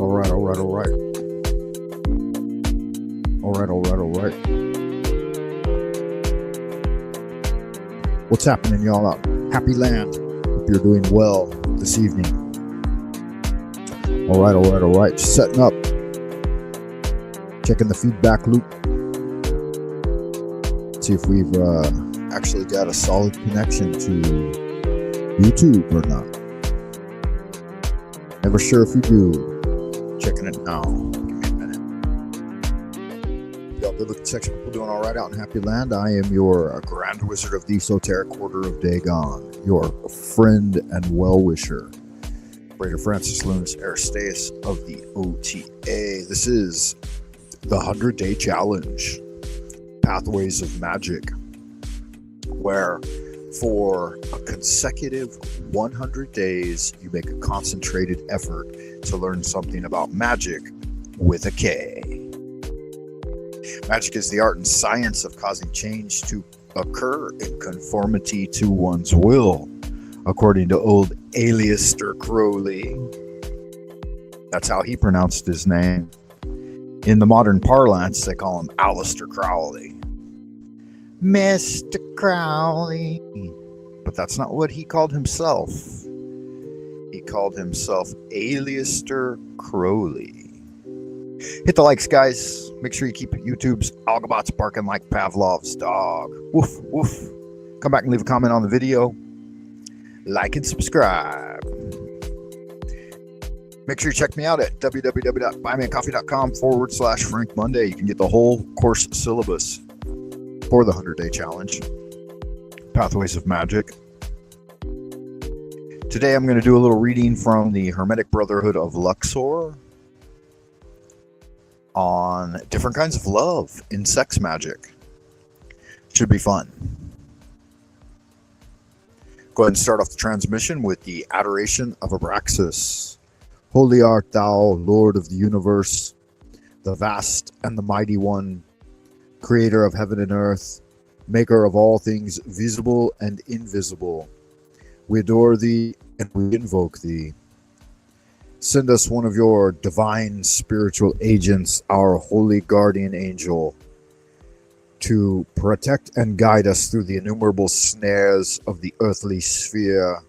All right. What's happening, y'all? Out Happy Land. Hope you're doing well this evening. All right. Just setting up. Checking the feedback loop. See if we've actually got a solid connection to YouTube or not. Never sure if we do. Checking it now. Give me a minute. Y'all, good looking section. People doing all right out in Happy Land. I am your Grand Wizard of the Esoteric Quarter of Dagon, your friend and well-wisher, Brother Francis Lunas Aristeas of the OTA. This is the 100-Day Challenge, Pathways of Magick, where for a consecutive 100 days, you make a concentrated effort to learn something about magic with a K. Magic is the art and science of causing change to occur in conformity to one's will, according to old Aleister Crowley. That's how he pronounced his name. In the modern parlance, they call him Aleister Crowley. Mr. Crowley. But that's not what he called himself. He called himself Aleister Crowley. Hit the likes, guys. Make sure you keep YouTube's algobots barking like Pavlov's dog. Woof, woof. Come back and leave a comment on the video. Like and subscribe. Make sure you check me out at www.buymeacoffee.com/Frank Monday. You can get the whole course syllabus for the 100-Day Challenge, Pathways of Magick. Today I'm going to do a little reading from the Hermetic Brotherhood of Luxor on different kinds of love in sex magic. Should be fun. Go ahead and start off the transmission with the Adoration of Abraxas. Holy art thou, Lord of the universe, the vast and the mighty one, creator of heaven and earth, maker of all things visible and invisible. We adore thee and we invoke thee. Send us one of your divine spiritual agents, our holy guardian angel, to protect and guide us through the innumerable snares of the earthly sphere,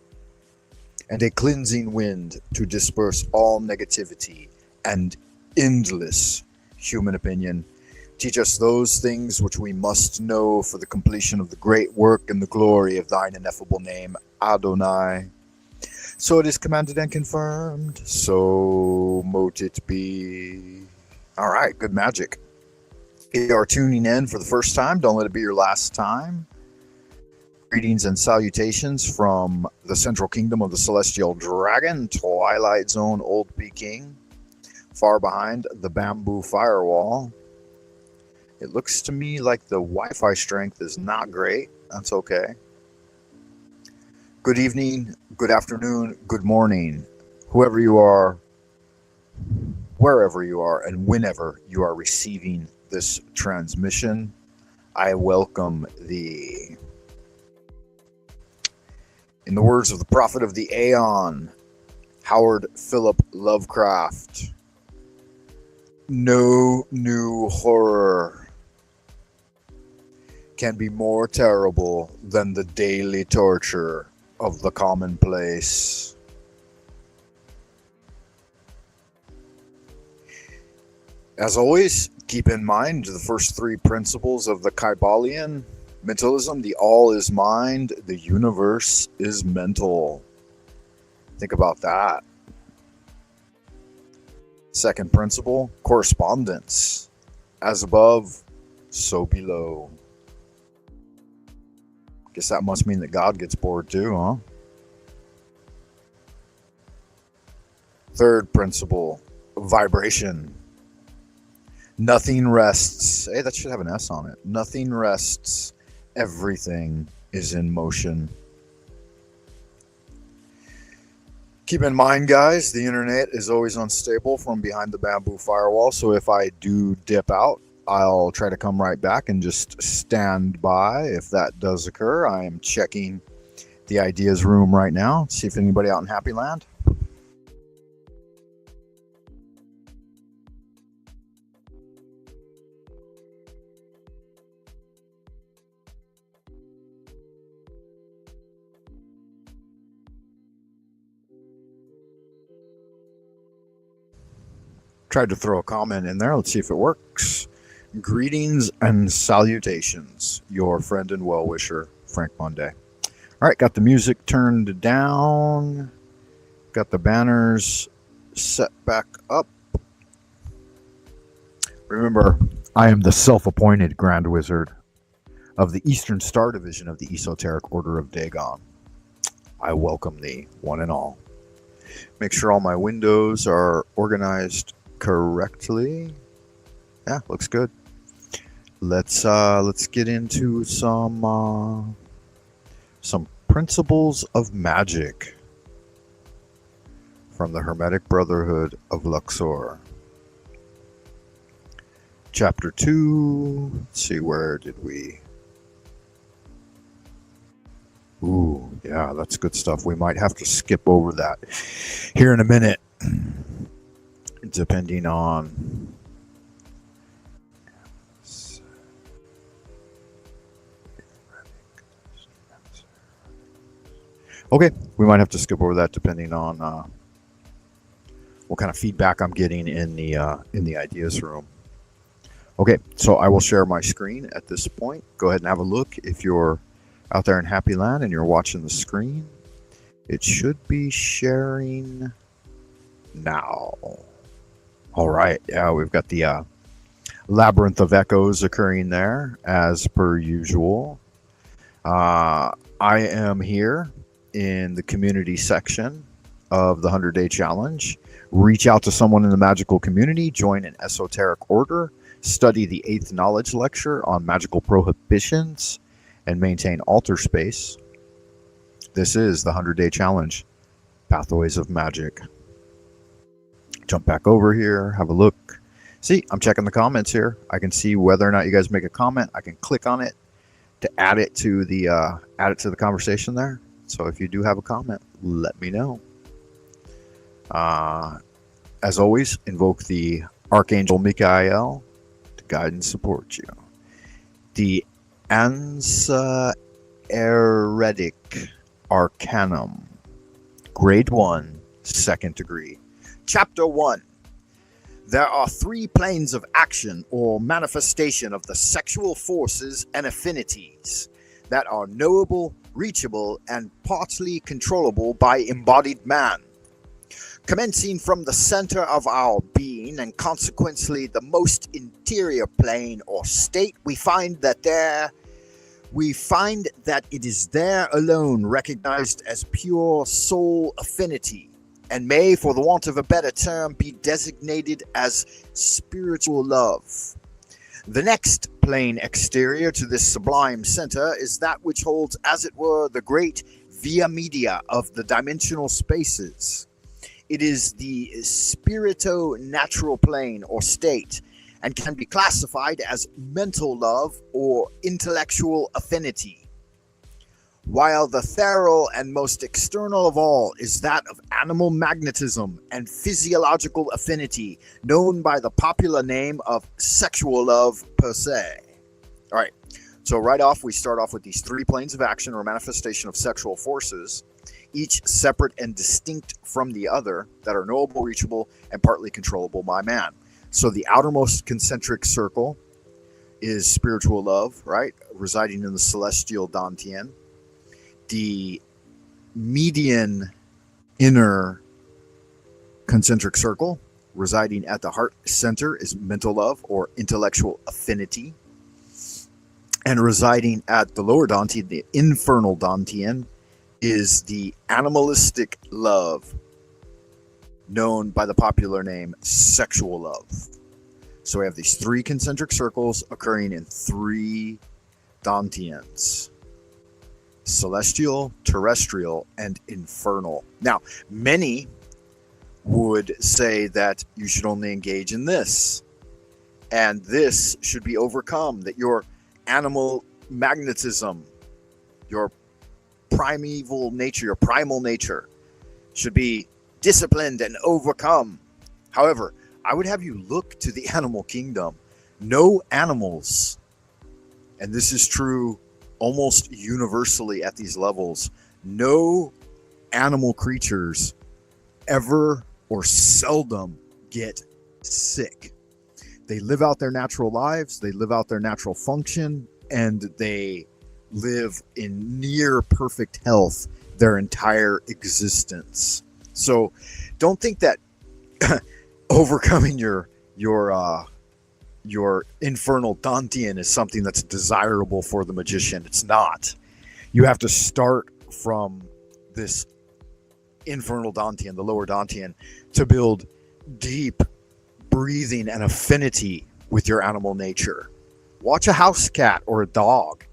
and a cleansing wind to disperse all negativity and endless human opinion. Teach us those things which we must know for the completion of the great work and the glory of thine ineffable name, Adonai. So it is commanded and confirmed. So mote it be. All right, good magic. If you are tuning in for the first time, don't let it be your last time. Greetings and salutations from the Central Kingdom of the Celestial Dragon, Twilight Zone Old Peking, far behind the bamboo firewall. It looks to me like the Wi-Fi strength is not great. That's okay. Good evening, good afternoon, good morning, whoever you are, wherever you are, and whenever you are receiving this transmission, I welcome thee. In the words of the prophet of the Aeon, Howard Philip Lovecraft, no new horror can be more terrible than the daily torture of the commonplace. As always, keep in mind the first three principles of the Kybalion mentalism. The all is mind, the universe is mental. Think about that. Second principle, correspondence. As above, so below. Guess that must mean that God gets bored too, huh? Third principle, vibration. Nothing rests. Hey, that should have an S on it. Nothing rests. Everything is in motion. Keep in mind, guys, the internet is always unstable from behind the bamboo firewall. So if I do dip out, I'll try to come right back and just stand by if that does occur. I am checking the ideas room right now. See if anybody out in Happy Land. Tried to throw a comment in there. Let's see if it works. Greetings and salutations. Your friend and well-wisher, Frank Monday. All right, got the music turned down. Got the banners set back up. Remember, I am the self-appointed Grand Wizard of the Eastern Star Division of the Esoteric Order of Dagon. I welcome thee, one and all. Make sure all my windows are organized correctly. Yeah, looks good. Let's get into some principles of magic from the Hermetic Brotherhood of Luxor. Chapter 2. Let's see, where did we? Ooh, yeah, that's good stuff. We might have to skip over that here in a minute, depending on... Okay, we might have to skip over that depending on what kind of feedback I'm getting in the ideas room. Okay, so I will share my screen at this point. Go ahead and have a look. If you're out there in Happy Land and you're watching the screen, it should be sharing now. All right, yeah, we've got the labyrinth of echoes occurring there as per usual. I am here in the community section of the 100-Day Challenge. Reach out to someone in the magical community, join an esoteric order, study the 8th Knowledge Lecture on magical prohibitions, and maintain altar space. This is the 100-Day Challenge, Pathways of Magic. Jump back over here, have a look. See, I'm checking the comments here. I can see whether or not you guys make a comment. I can click on it to add it to the conversation there. So if you do have a comment, let me know. As always, invoke the Archangel Michael to guide and support you. The Anseritic Arcanum, Grade 1, 2nd degree. Chapter 1. There are 3 planes of action or manifestation of the sexual forces and affinities that are knowable, reachable, and partly controllable by embodied man. Commencing from the center of our being and consequently the most interior plane or state, we find that it is there alone recognized as pure soul affinity, and may, for the want of a better term, be designated as spiritual love. The next plane exterior to this sublime center is that which holds, as it were, the great via media of the dimensional spaces. It is the spirito-natural plane or state, and can be classified as mental love or intellectual affinity. While the thorough and most external of all is that of animal magnetism and physiological affinity, known by the popular name of sexual love per se. All right, so right off, we start off with these 3 planes of action or manifestation of sexual forces, each separate and distinct from the other, that are knowable, reachable, and partly controllable by man. So the outermost concentric circle is spiritual love, right, residing in the celestial Dantian. The median inner concentric circle residing at the heart center is mental love or intellectual affinity. And residing at the lower Dantian, the infernal Dantian, is the animalistic love, known by the popular name sexual love. So we have these 3 concentric circles occurring in 3 Dantians: celestial, terrestrial, and infernal. Now, many would say that you should only engage in this, and this should be overcome, that your animal magnetism, your primeval nature, your primal nature should be disciplined and overcome. However, I would have you look to the animal kingdom. No animals, and this is true almost universally at these levels, no animal creatures ever or seldom get sick. They live out their natural lives, they live out their natural function, and they live in near perfect health their entire existence. So don't think that overcoming your infernal Dantean is something that's desirable for the magician. It's not. You have to start from this infernal Dantean, the lower Dantean, to build deep breathing and affinity with your animal nature. Watch a house cat or a dog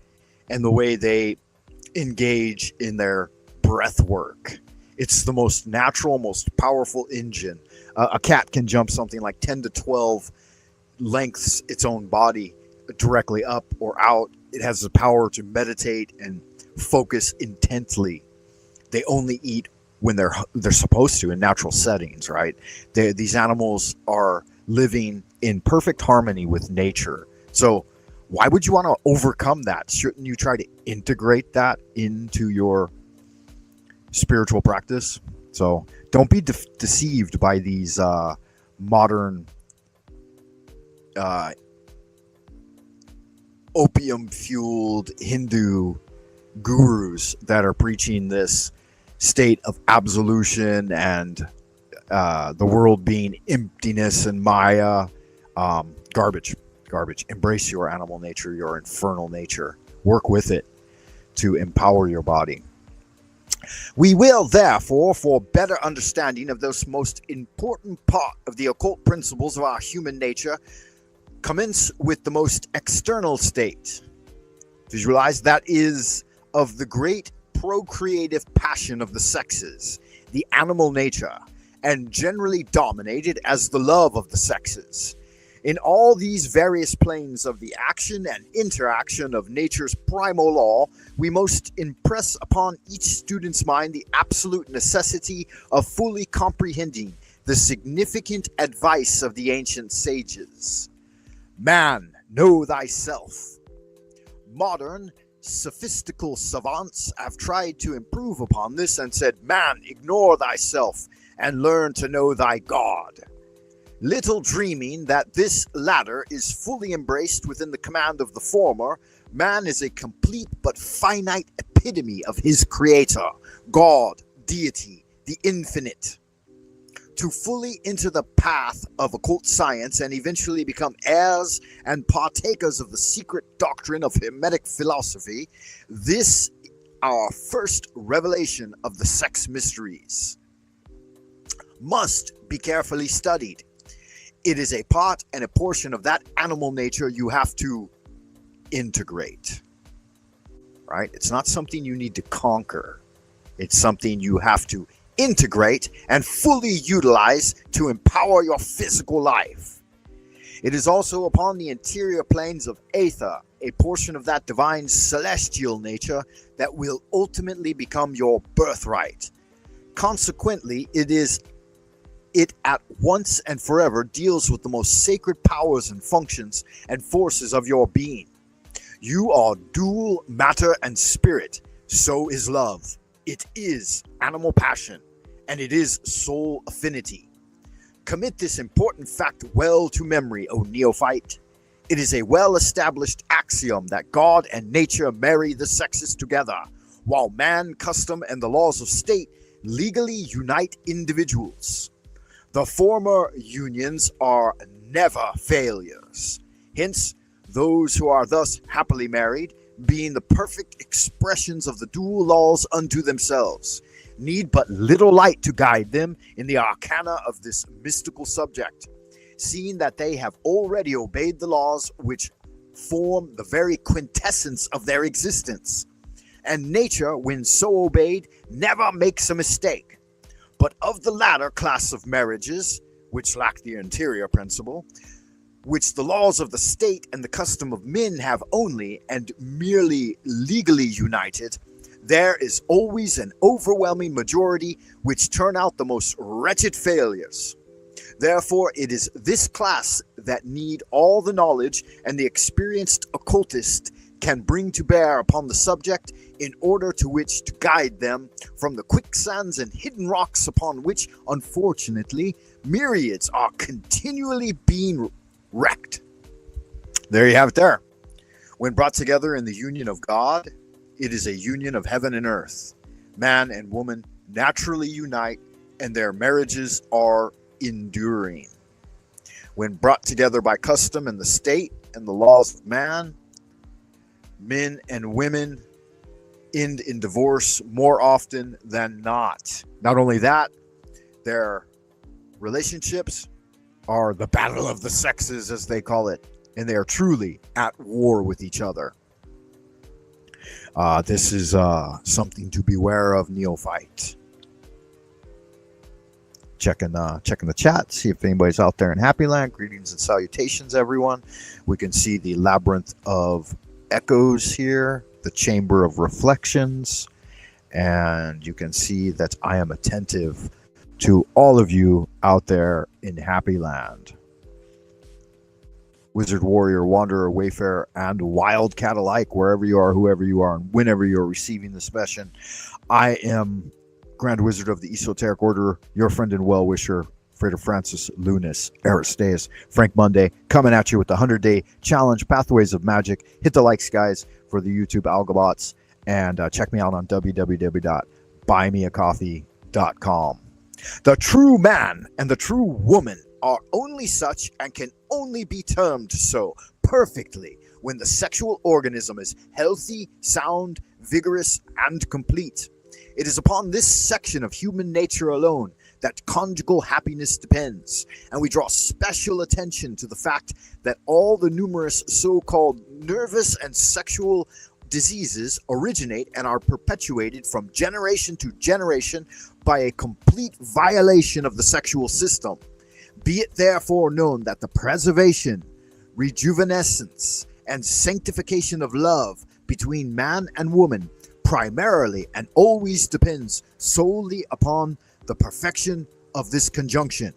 and the way they engage in their breath work. It's the most natural, most powerful engine. A cat can jump something like 10 to 12 lengths its own body directly up or out. It has the power to meditate and focus intently. They only eat when they're supposed to in natural settings, right? These animals are living in perfect harmony with nature. So why would you want to overcome that? Shouldn't you try to integrate that into your spiritual practice? So don't be deceived by these modern opium-fueled Hindu gurus that are preaching this state of absolution and the world being emptiness and Maya. Garbage. Embrace your animal nature, your infernal nature. Work with it to empower your body. We will, therefore, for better understanding of this most important part of the occult principles of our human nature, commence with the most external state. Visualize that is of the great procreative passion of the sexes, the animal nature, and generally dominated as the love of the sexes. In all these various planes of the action and interaction of nature's primal law, we most impress upon each student's mind the absolute necessity of fully comprehending the significant advice of the ancient sages. Man, know thyself. Modern, sophistical savants have tried to improve upon this and said, man, ignore thyself and learn to know thy God. Little dreaming that this latter is fully embraced within the command of the former, man is a complete but finite epitome of his creator, God, deity, the infinite. To fully enter the path of occult science and eventually become heirs and partakers of the secret doctrine of Hermetic philosophy, this our first revelation of the sex mysteries must be carefully studied. It is a part and a portion of that animal nature you have to integrate, right? It's not something you need to conquer. It's something you have to integrate and fully utilize to empower your physical life. It is also upon the interior planes of Aether, a portion of that divine celestial nature that will ultimately become your birthright. Consequently, it at once and forever deals with the most sacred powers and functions and forces of your being. You are dual matter and spirit. So is love. It is animal passion, and it is soul affinity. Commit this important fact well to memory, O neophyte. It is a well-established axiom that God and nature marry the sexes together, while man, custom, and the laws of state legally unite individuals. The former unions are never failures. Hence, those who are thus happily married, being the perfect expressions of the dual laws unto themselves, need but little light to guide them in the arcana of this mystical subject, seeing that they have already obeyed the laws which form the very quintessence of their existence. And nature, when so obeyed, never makes a mistake. But of the latter class of marriages, which lack the interior principle, which the laws of the state and the custom of men have only and merely legally united, there is always an overwhelming majority which turn out the most wretched failures. Therefore, it is this class that need all the knowledge and the experienced occultist can bring to bear upon the subject in order to which to guide them from the quicksands and hidden rocks upon which, unfortunately, myriads are continually being wrecked. There you have it there. When brought together in the union of God, it is a union of heaven and earth. Man and woman naturally unite, and their marriages are enduring. When brought together by custom and the state and the laws of man, men and women end in divorce more often than not. Not only that, their relationships are the battle of the sexes, as they call it, and they are truly at war with each other. This is something to beware of, neophyte. Checking the chat, see if anybody's out there in Happy Land. Greetings and salutations, everyone. We can see the labyrinth of echoes here, the chamber of reflections, and you can see that I am attentive to all of you out there in Happy Land. Wizard, warrior, wanderer, wayfarer, and wildcat alike, wherever you are, whoever you are, and whenever you're receiving this session, I am Grand Wizard of the Esoteric Order, your friend and well-wisher, Frater Francis Lunas Aristaeus Frank Monday, coming at you with the 100-day challenge, Pathways of Magic. Hit the likes, guys, for the YouTube algobots, and check me out on www.buymeacoffee.com. The true man and the true woman are only such and can only be termed so perfectly when the sexual organism is healthy, sound, vigorous, and complete. It is upon this section of human nature alone that conjugal happiness depends, and we draw special attention to the fact that all the numerous so-called nervous and sexual diseases originate and are perpetuated from generation to generation by a complete violation of the sexual system. Be it therefore known that the preservation, rejuvenescence, and sanctification of love between man and woman primarily and always depends solely upon the perfection of this conjunction.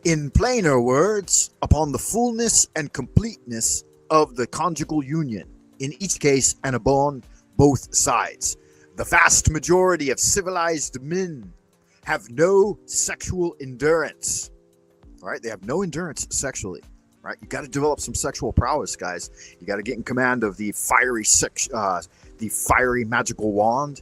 In plainer words, upon the fullness and completeness of the conjugal union, in each case and upon both sides. The vast majority of civilized men have no sexual endurance. All right, they have no endurance sexually. Right, you got to develop some sexual prowess, guys. You got to get in command of the fiery magical wand,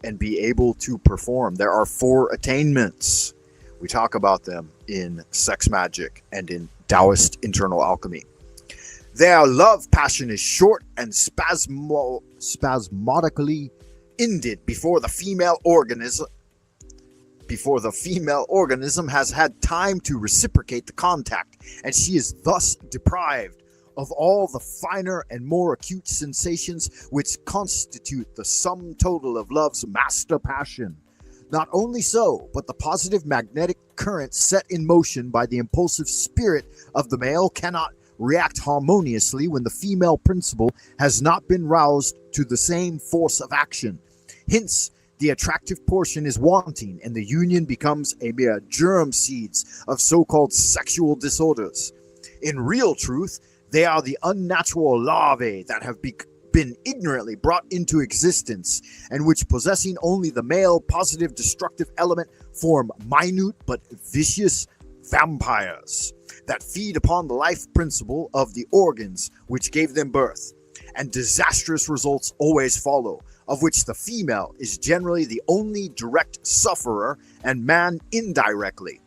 and be able to perform. There are 4 attainments. We talk about them in sex magic and in Taoist internal alchemy. Their love passion is short and spasmodically ended before the female organism has had time to reciprocate the contact, and she is thus deprived of all the finer and more acute sensations which constitute the sum total of love's master passion. Not only so, but the positive magnetic current set in motion by the impulsive spirit of the male cannot react harmoniously when the female principle has not been roused to the same force of action. Hence, the attractive portion is wanting, and the union becomes a mere germ seeds of so-called sexual disorders. In real truth, they are the unnatural larvae that have been ignorantly brought into existence, and which, possessing only the male positive destructive element, form minute but vicious vampires that feed upon the life principle of the organs which gave them birth, and disastrous results always follow, of which the female is generally the only direct sufferer and man indirectly,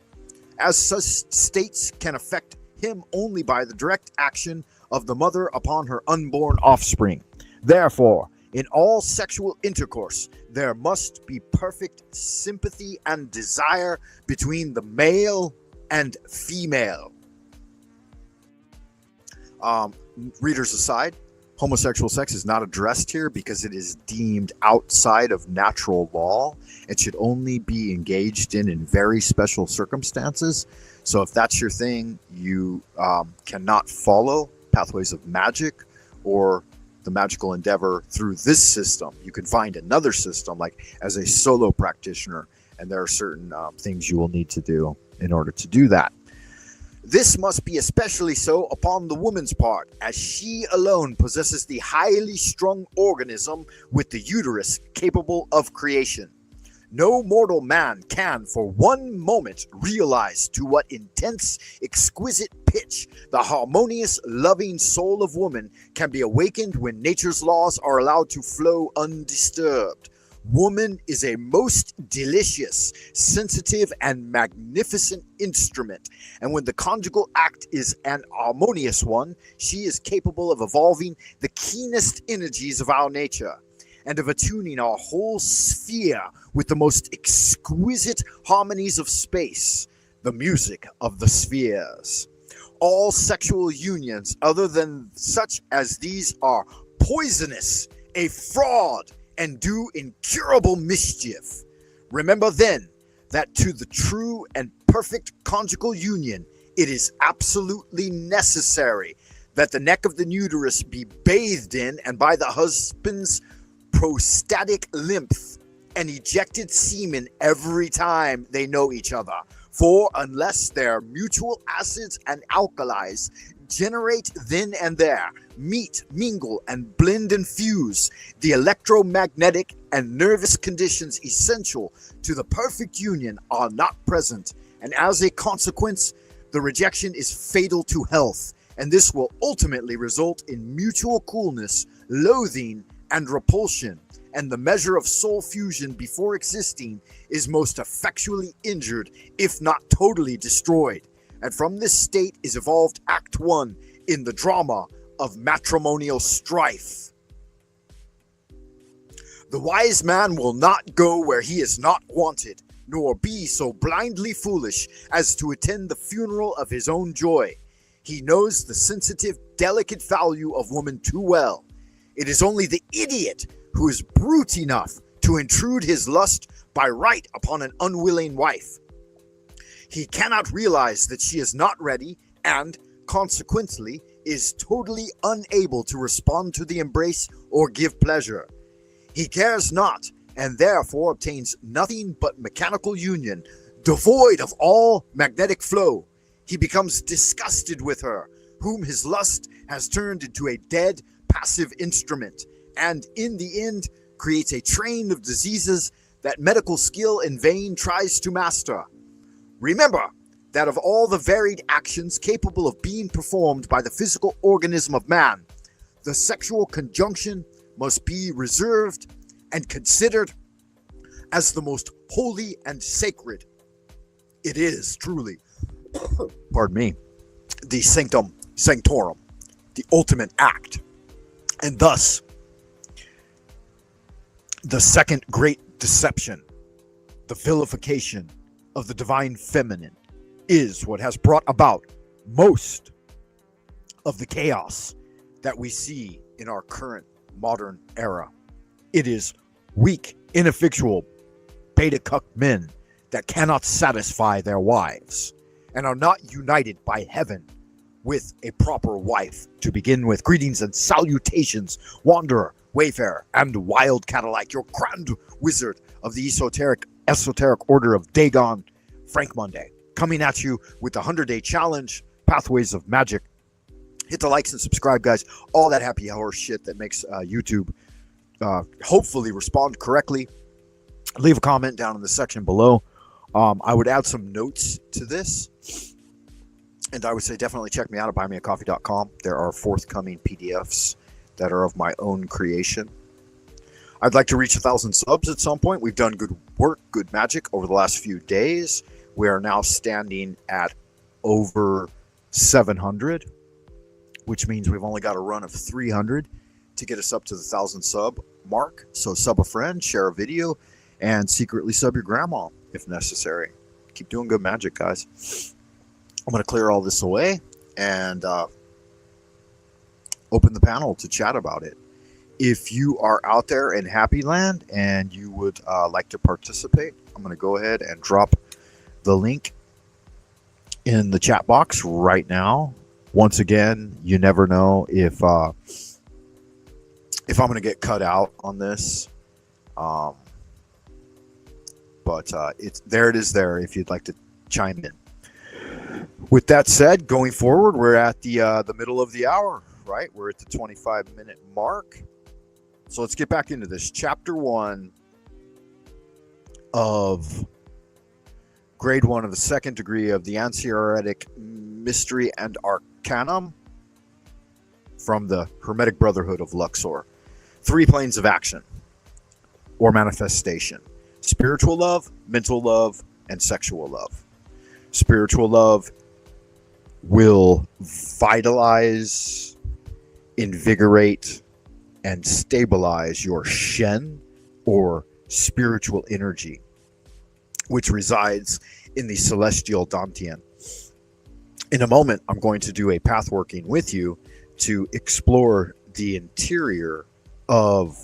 as such states can affect him only by the direct action of the mother upon her unborn offspring. Therefore, in all sexual intercourse, there must be perfect sympathy and desire between the male and female. Readers aside, homosexual sex is not addressed here because it is deemed outside of natural law. It should only be engaged in very special circumstances. So if that's your thing, you cannot follow Pathways of Magic or the magical endeavor through this system. You can find another system, like as a solo practitioner, and there are certain things you will need to do in order to do that. This must be especially so upon the woman's part, as she alone possesses the highly strung organism with the uterus capable of creation. No mortal man can for one moment realize to what intense, exquisite pitch the harmonious, loving soul of woman can be awakened when nature's laws are allowed to flow undisturbed. Woman is a most delicious, sensitive, and magnificent instrument, and when the conjugal act is an harmonious one, she is capable of evolving the keenest energies of our nature, and of attuning our whole sphere with the most exquisite harmonies of space, the music of the spheres. All sexual unions other than such as these are poisonous, a fraud, and do incurable mischief. Remember then that to the true and perfect conjugal union it is absolutely necessary that the neck of the uterus be bathed in and by the husband's prostatic lymph and ejected semen every time they know each other. For unless their mutual acids and alkalis generate then and there, meet, mingle, and blend and fuse, the electromagnetic and nervous conditions essential to the perfect union are not present, and as a consequence, the rejection is fatal to health, and this will ultimately result in mutual coolness, loathing, and repulsion, and the measure of soul fusion before existing is most effectually injured, if not totally destroyed. And from this state is evolved Act 1 in the drama of matrimonial strife. The wise man will not go where he is not wanted, nor be so blindly foolish as to attend the funeral of his own joy. He knows the sensitive, delicate value of woman too well. It is only the idiot who is brute enough to intrude his lust by right upon an unwilling wife. He cannot realize that she is not ready and, consequently, is totally unable to respond to the embrace or give pleasure. He cares not, and therefore obtains nothing but mechanical union, devoid of all magnetic flow. He becomes disgusted with her, whom his lust has turned into a dead, passive instrument, and in the end creates a train of diseases that medical skill in vain tries to master. Remember that of all the varied actions capable of being performed by the physical organism of man, the sexual conjunction must be reserved and considered as the most holy and sacred. It is truly, pardon me, the sanctum sanctorum, the ultimate act. And thus, the second great deception, the vilification of the divine feminine, is what has brought about most of the chaos that we see in our current modern era. It is weak, ineffectual, beta-cuck men that cannot satisfy their wives and are not united by heaven with a proper wife to begin with. Greetings and salutations, wanderer, wayfarer, and wildcat alike, your grand wizard of the esoteric order of Dagon, Frank Monday, coming at you with the 100-day challenge, Pathways of Magick. Hit the likes and subscribe, guys. All that happy hour shit that makes YouTube hopefully respond correctly. Leave a comment down in the section below. I would add some notes to this. And I would say definitely check me out at buymeacoffee.com. There are forthcoming PDFs that are of my own creation. I'd like to reach 1,000 subs at some point. We've done good work, good magic over the last few days. We are now standing at over 700, which means we've only got a run of 300 to get us up to the 1,000 sub mark. So sub a friend, share a video, and secretly sub your grandma if necessary. Keep doing good magic, guys. I'm going to clear all this away and open the panel to chat about it. If you are out there in Happy Land and you would like to participate, I'm going to go ahead and drop the link in the chat box right now. Once again, you never know if I'm going to get cut out on this. But it's there. It is there if you'd like to chime in. With that said, going forward, we're at the middle of the hour, right? We're at the 25-minute mark. So let's get back into this. Chapter 1 of Grade 1 of the second degree of the Ansiaretic Mystery and Arcanum from the Hermetic Brotherhood of Luxor. 3 planes of action or manifestation: spiritual love, mental love, and sexual love. Spiritual love will vitalize, invigorate, and stabilize your Shen, or spiritual energy, which resides in the celestial Dantian. In a moment, I'm going to do a path working with you to explore the interior of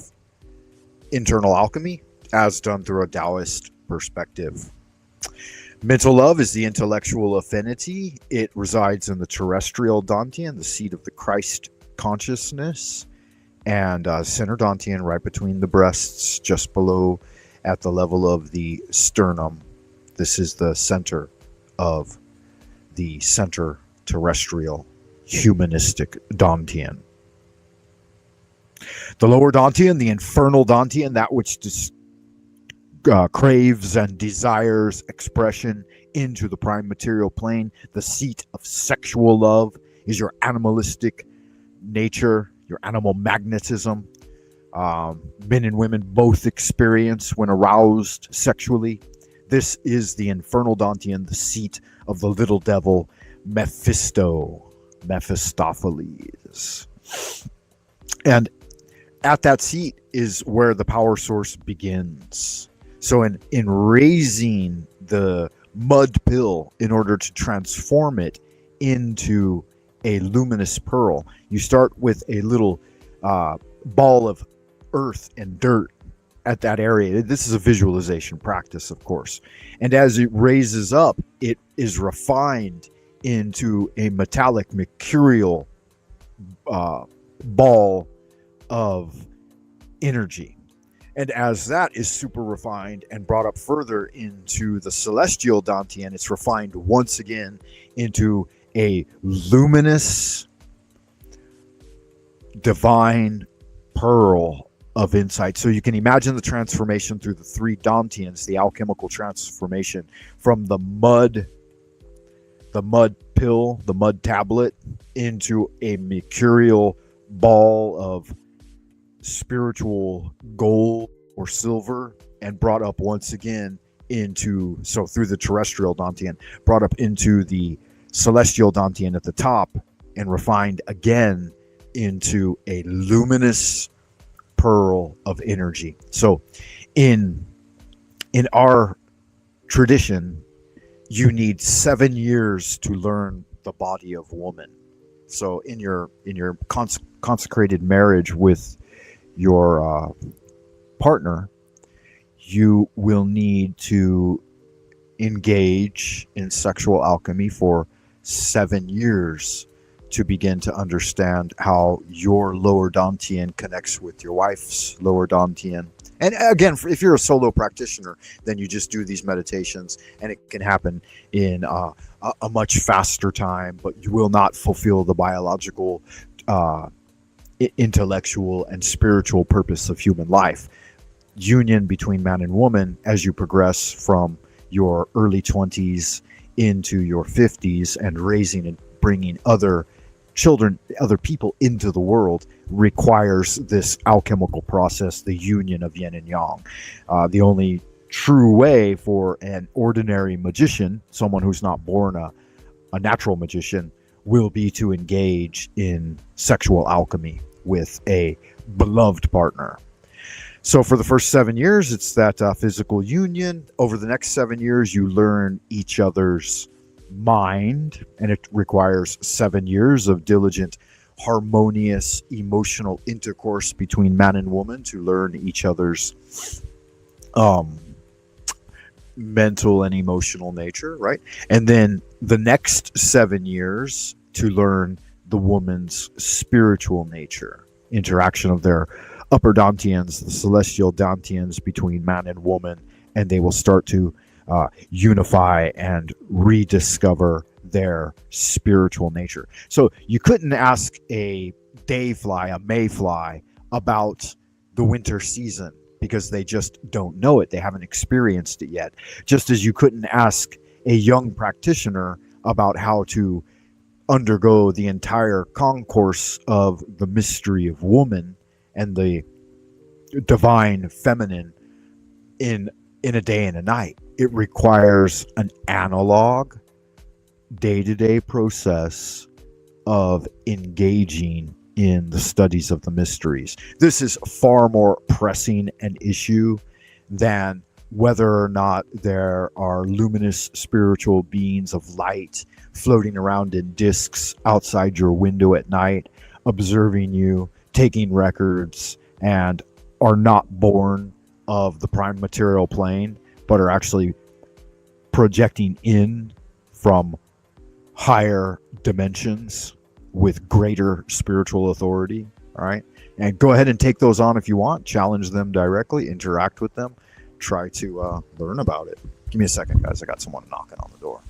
internal alchemy as done through a Taoist perspective. Mental love is the intellectual affinity. It resides in the terrestrial Dantian, the seat of the Christ consciousness, and center Dantian right between the breasts, just below at the level of the sternum. This is the center of the center terrestrial humanistic Dantian. The lower Dantian, the infernal Dantian, that which craves and desires expression into the prime material plane, the seat of sexual love, is your animalistic nature, your animal magnetism. Men and women both experience when aroused sexually. This is the infernal Dantian, the seat of the little devil Mephistopheles. And at that seat is where the power source begins. So in raising the mud pill in order to transform it into a luminous pearl, you start with a little ball of earth and dirt at that area. This is a visualization practice, of course. And as it raises up, it is refined into a metallic, mercurial ball of energy. And as that is super refined and brought up further into the celestial Dantian, it's refined once again into a luminous, divine pearl of insight. So you can imagine the transformation through the 3 Dantians, the alchemical transformation from the mud pill, the mud tablet, into a mercurial ball of spiritual gold or silver, and brought up once again into, so through the terrestrial Dantian, brought up into the celestial Dantian at the top, and refined again into a luminous pearl of energy. So in our tradition, you need 7 years to learn the body of woman. So in your consecrated marriage with your partner, you will need to engage in sexual alchemy for 7 years to begin to understand how your lower Dantian connects with your wife's lower Dantian. And again, if you're a solo practitioner, then you just do these meditations, and it can happen in a much faster time, but you will not fulfill the biological, intellectual, and spiritual purpose of human life. Union between man and woman, as you progress from your early 20s into your 50s, and raising and bringing other children, other people into the world, requires this alchemical process, the union of yin and yang. The only true way for an ordinary magician, someone who's not born a natural magician, will be to engage in sexual alchemy with a beloved partner. So for the first 7 years, it's that physical union. Over the next 7 years, you learn each other's mind, and it requires 7 years of diligent, harmonious, emotional intercourse between man and woman to learn each other's mental and emotional nature, right? And then the next 7 years to learn the woman's spiritual nature, interaction of their upper Dantians, the celestial Dantians, between man and woman, and they will start to unify and rediscover their spiritual nature. So you couldn't ask a dayfly, a mayfly, about the winter season because they just don't know it. They haven't experienced it yet. Just as you couldn't ask a young practitioner about how to undergo the entire concourse of the mystery of woman and the divine feminine in a day and a night. It requires an analog day-to-day process of engaging in the studies of the mysteries. This is far more pressing an issue than whether or not there are luminous spiritual beings of light floating around in discs outside your window at night, observing you, taking records, and are not born of the prime material plane, but are actually projecting in from higher dimensions with greater spiritual authority. All right. And go ahead and take those on if you want. Challenge them directly, interact with them, try to learn about it. Give me a second, guys. I got someone knocking on the door.